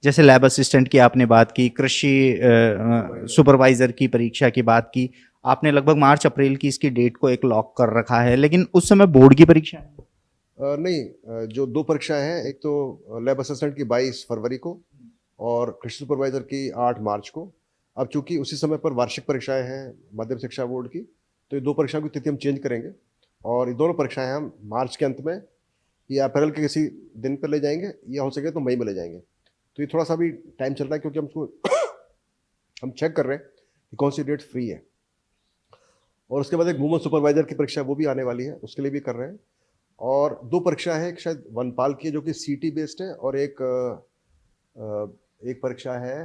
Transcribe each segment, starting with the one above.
जैसे lab assistant की आपने बात की, कृषि सुपरवाइजर की परीक्षा की बात की, आपने लगभग मार्च अप्रैल की इसकी डेट को एक लॉक कर रखा है, लेकिन उस समय बोर्ड की परीक्षा है। नहीं, जो दो परीक्षाएं हैं, एक तो लैब असिस्टेंट की 22 फरवरी को और कृषि सुपरवाइजर की 8 मार्च को। अब चूंकि उसी समय पर वार्षिक परीक्षाएं हैं माध्यमिक शिक्षा बोर्ड की, तो ये दो परीक्षाओं की तिथि हम चेंज करेंगे और ये दोनों परीक्षाएं हम मार्च के अंत में या अप्रैल के किसी दिन पर ले जाएंगे, या हो सके तो मई में ले जाएंगे। तो ये थोड़ा सा भी टाइम चल रहा है, क्योंकि हम उसको हम चेक कर रहे हैं कि कौन सी डेट फ्री है। और उसके बाद एक वुमन सुपरवाइजर की परीक्षा वो भी आने वाली है, उसके लिए भी कर रहे हैं। और दो परीक्षा है, एक शायद वनपाल की है जो कि सीटी बेस्ड है, और एक परीक्षा है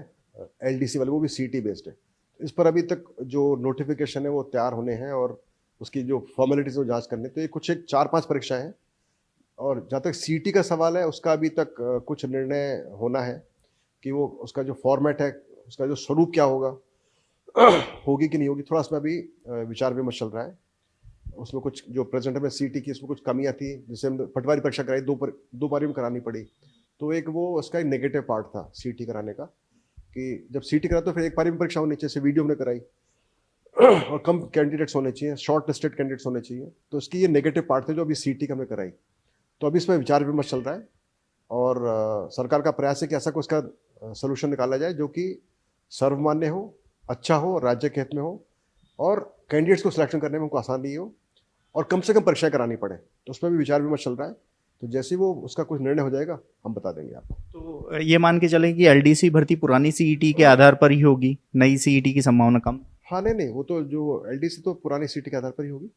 एलडीसी वाली, वो भी सीटी बेस्ड है। इस पर अभी तक जो नोटिफिकेशन है वो तैयार होने हैं और उसकी जो फॉर्मेलिटीज वो जांच करने। तो ये कुछ एक 4-5 परीक्षाएं हैं। और जहाँ तक सीटी का सवाल है, उसका अभी तक कुछ निर्णय होना है कि वो उसका जो फॉर्मेट है, उसका जो स्वरूप क्या होगा, होगी कि नहीं होगी, थोड़ा उसमें अभी विचार विमर्श चल रहा है। उसमें कुछ जो प्रेजेंट में सीटी की उसमें कुछ कमियां थी, जिससे हम पटवारी परीक्षा कराई, दो बारी में करानी पड़ी। तो एक वो उसका एक नेगेटिव पार्ट था सीटी कराने का, कि जब सीटी करा तो फिर एक बारी में परीक्षा होनी चाहिए, जैसे वीडियो हमने कराई, और कम कैंडिडेट्स होने चाहिए, शॉर्ट लिस्टेड कैंडिडेट्स होने चाहिए। तो इसकी ये नेगेटिव पार्ट थे जो अभी सीटी का हमने कराई। तो अभी इसमें विचार विमर्श चल रहा है और सरकार का प्रयास है कि ऐसा कुछ का सोल्यूशन निकाला जाए जो कि सर्वमान्य हो, अच्छा हो, राज्य के हित में हो, और कैंडिडेट्स को सिलेक्शन करने में उनको आसानी हो, और कम से कम परीक्षाएं करानी पड़े। तो उसमें भी विचार विमर्श चल रहा है। तो जैसे ही वो उसका कुछ निर्णय हो जाएगा हम बता देंगे आपको। तो ये मान के चलें कि एलडीसी भर्ती पुरानी सीईटी के आधार पर ही होगी, नई सीईटी की संभावना कम। हाँ, नहीं नहीं, वो तो जो एलडीसी तो पुरानी सीटी के आधार पर ही होगी।